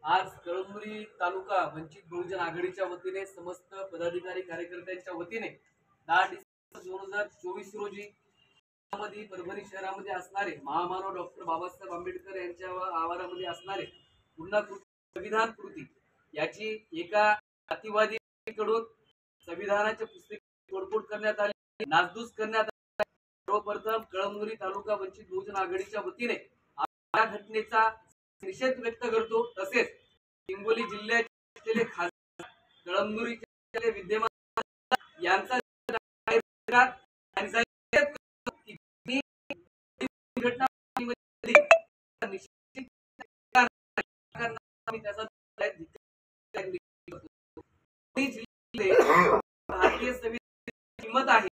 आज कळमनुरी तालुका वंचित बहुजन आघाडीच्या वतीने समस्त पदाधिकारी कार्यकर्त्यांच्या वतीने 10 डिसेंबर 2024 रोजी परभणी शहरामध्ये असणारे महामानव डॉक्टर बाबासाहेब आंबेडकर यांच्या आवारामध्ये असणारे पुन्हा संविधान कृती याची एका अतिवादीकडून संविधानाच्या पुस्तकी तोडफोड करण्यात आली, नासधूस करण्यात आली। सर्वप्रथम कळमनुरी तालुका वंचित बहुजन आघाडीच्या वतीने या घटनेचा निषेध व्यक्त करतो। तसेच हिंगोली जिल्ह्याचे खासदार कळमनुरीचे विद्यमान यांचा भारतीय संविधानाची किंमत आहे,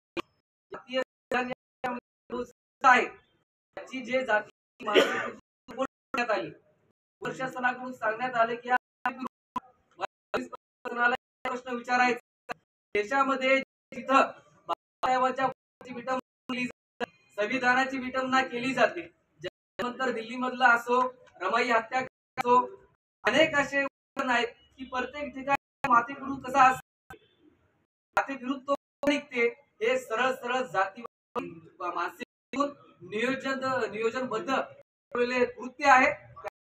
भारतीय संविधान याची जे जाती आली प्रशासनाकडून सांगण्यात आले की प्रश्न विचारायचा देशामध्ये जिथं बाबासाहेबांच्या संविधानाची विटंबना केली जाते, त्यानंतर दिल्ली मधला असो, रमाई हत्याकांड असो, अनेक असे उदाहरण आहेत की प्रत्येक ठिकाणी मातेविरुद्ध कसा असतो, मातेविरुद्ध तो निघते, हे सरळ सरळ जातीवादी मानसिक नियोजनबद्ध कृत्य आहे।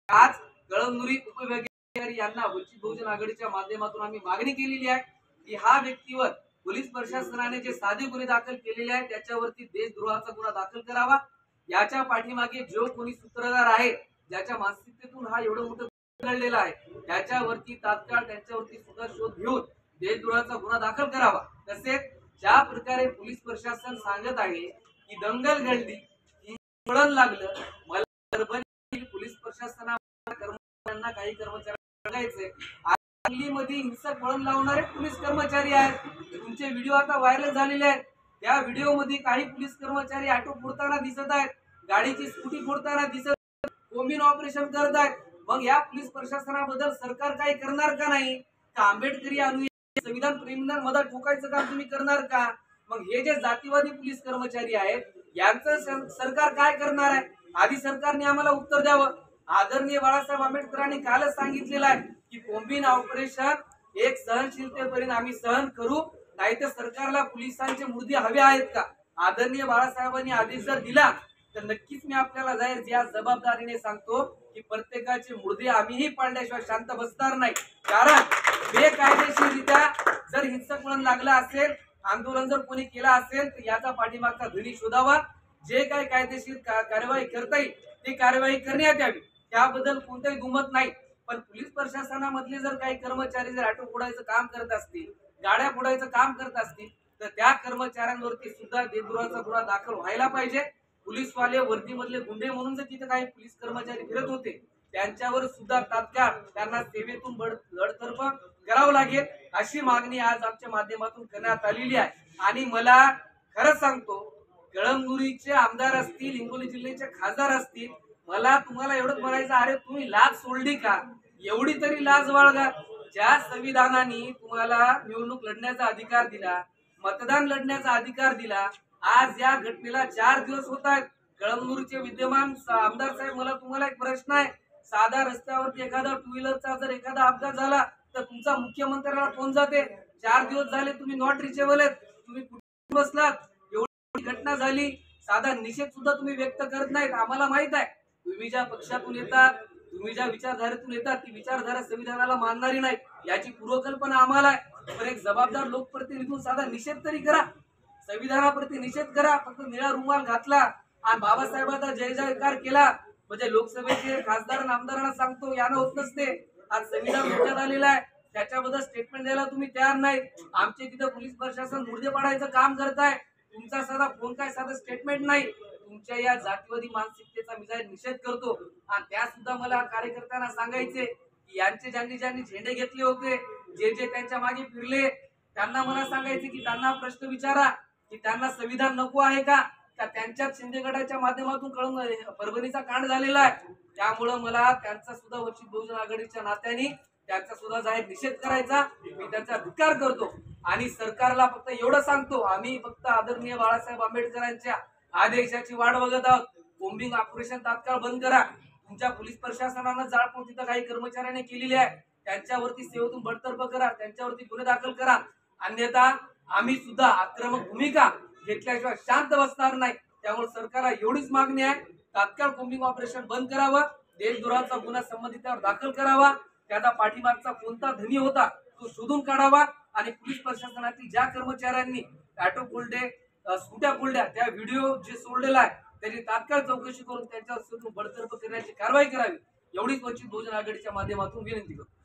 आज कळमनुरी उपविभागीय यांना वंचित बहुजन आघाडीच्या माध्यमातून आम्ही मागणी केलेली आहे की हा व्यक्तीवर पोलीस प्रशासनाने जे साधे गुन्हे दाखल केलेले आहेत त्याच्यावरती देशद्रोहाचा गुन्हा दाखल करावा। याच्या पाठीमागे जो कोणी सूत्रधार आहे, ज्याच्या मानसिकतेतून हा एवढं मोठं घडलेला आहे, त्याच्यावरती तात्काळ त्यांच्यावरती सुद्धा शोध घेऊन देशद्रोहाचा गुन्हा दाखल करावा। तसेच ज्या प्रकारे पोलीस प्रशासन सांगत आहे की दंगल घडली, वळण लागलं, मला परभणी पोलीस प्रशासनाच्या कर्मचाऱ्यांना काही कर्मचाऱ्यांना सांगायचंय, सांगलीमध्ये हिंसक वळण लावणारे पोलीस कर्मचारी आहेत, तुमचे व्हिडिओ आता व्हायरल झालेले आहेत। त्या व्हिडिओ मध्ये काही पोलीस कर्मचारी ऑटो फोडताना दिसत आहेत, गाडीची स्कूटी फोडताना दिसत आहेत, कोम्बिन ऑपरेशन करत आहेत। मग या पोलीस प्रशासनाबद्दल सरकार काही करणार का नाही? का आंबेडकरी अनुयायी संविधान प्रेमींना मदत ठोकायचं काम तुम्ही करणार का? मग हे जे जातीवादी पोलीस कर्मचारी आहेत यांचं सरकार काय करणार आहे? आधी सरकारने आम्हाला उत्तर द्यावं। आदरणीय बाळासाहेब आंबेडकरांनी कालच सांगितलेलं आहे की कोम्बिन ऑपरेशन एक सहनशीलतेपर्यंत आम्ही सहन करू, नाही तर सरकारला पोलिसांचे मुर्दे हवे आहेत का? आदरणीय बाळासाहेबांनी आदेश जर दिला तर नक्कीच मी आपल्याला जाहीर या जबाबदारीने सांगतो की प्रत्येकाचे मुर्दे आम्हीही पाळल्याशिवाय शांत बसणार नाही। कारण बेकायदेशीररित्या जर हिंसक वळण लागलं असेल, आंदोलन जर कोणी केला असेल तर याचा पाठीमागचा धनी शोधावा, जे काही कायदेशीर कार्यवाही करता येईल ती कार्यवाही करण्यात यावी, त्याबद्दल कोणताही दुमत नाही। पण पोलीस प्रशासनामधले जर काही कर्मचारी जर ऑटो फोडायचं काम करत असतील, गाड्या फोडायचं काम करत असतील, तर त्या कर्मचाऱ्यांवरती सुद्धा देशद्रोहाचा गुन्हा दाखल व्हायला पाहिजे। पोलीसवाले वर्दीमधले गुंडे म्हणून जर तिथे काही पोलीस कर्मचारी फिरत होते त्यांच्यावर सुद्धा तात्काळ त्यांना सेवेतून बडतर्फ करावं लागेल, अशी मागणी आज आमच्या माध्यमातून करण्यात आलेली आहे। आणि मला खरं सांगतो, कळमनुरीचे आमदार असतील, हिंगोली जिल्ह्याचे खासदार असतील, मला तुम्हाला एवढंच म्हणायचं, अरे तुम्ही लाज सोडली का? एवढी तरी लाज बाळगा। ज्या संविधानाने तुम्हाला निवडणूक लढण्याचा अधिकार दिला, मतदान लढण्याचा अधिकार दिला, आज या घटनेला 4 दिवस होत आहेत। कळमनुरीचे विद्यमान आमदार साहेब, मला तुम्हाला एक प्रश्न आहे, साधा रस्त्यावरती एखादा टू व्हीलरचा जर एखादा अपघात झाला तर तुमचा मुख्यमंत्र्याला फोन जाते, 4 दिवस झाले तुम्ही नॉट रिचेबल आहेत, तुम्ही कुठे बसलात, एवढी घटना झाली, साधा निषेध सुद्धा तुम्ही व्यक्त करत नाहीत। आम्हाला माहित आहे तुम्ही ज्या पक्षातून येतात, तुम्ही ज्या विचारधारेतून येतात, ती विचारधारा संविधानाला मानणारी नाही, याची पूर्वकल्पना आम्हाला आहे। पण एक जबाबदार लोकप्रतिनिधी साधा निषेध तरी करा, संविधानाप्रती निषेध करा। फक्त निळा रुमाल घातला आणि बाबासाहेबांचा जय जयकार केला म्हणजे लोकसभेचे खासदार आणि आमदारांना सांगतो यानं होत नसते। आज संविधान धोक्यात आलेलं आहे, त्याच्याबद्दल स्टेटमेंट द्यायला तुम्ही तयार नाही। आमचे तिथं पोलीस प्रशासन मुर्दे पाडायचं काम करताय, तुमचा साधा फोन काय साधा स्टेटमेंट नाही। तुमच्या या जातीवादी मानसिकतेचा मी जाहीर निषेध करतो। आणि त्या सुद्धा मला कार्यकर्त्यांना सांगायचे की यांचे ज्यांनी झेंडे घेतले होते, जे जे त्यांच्या मागे फिरले, त्यांना मला सांगायचे की त्यांना प्रश्न विचारा की त्यांना संविधान नको आहे का? त्यांच्या शिंदे गटाच्या माध्यमातून परभणीचा कांड झालेला आहे। त्यामुळे मला त्यांचा सुद्धा वंचित बहुजन आघाडीच्या नात्याने त्यांचा सुद्धा जाहीर निषेध करायचा, मी त्यांचा धिक्कार करतो। आणि सरकारला फक्त एवढं सांगतो, आम्ही फक्त आदरणीय बाळासाहेब आंबेडकरांच्या आदेशाची वाट बघत आहोत। कोम्बिंग ऑपरेशन तात्काळ बंद करा। तुमच्या पोलीस प्रशासनानं जाळपोळ तिथं काही कर्मचाऱ्यांनी केलेली आहे, त्यांच्यावरती सेवेतून बडतर्फ करा, त्यांच्यावरती गुन्हे दाखल करा. अन्यथा आम्ही सुद्धा आक्रमक भूमिका घेतल्याशिवाय शांत बसणार नाही. त्यामुळे सरकारला एवढीच मागणी आहे, तात्काळ कोम्बिंग ऑपरेशन बंद करावं, देशद्रोहाचा गुन्हा संबंधितांवर दाखल करावा, त्याचा पाठीमागचा कोणता धनी होता तो शोधून काढावा आणि पोलीस प्रशासनातील ज्या कर्मचाऱ्यांनी ऑटो फोल्डे स्कूट्या फोल्ड्या त्या व्हिडिओ जे सोडलेला आहे त्याची तात्काळ चौकशी करून त्यांच्यावर बडतर्फ करण्याची कारवाई करावी, एवढीच वंचित बहुजन आघाडीच्या माध्यमातून विनंती करतो.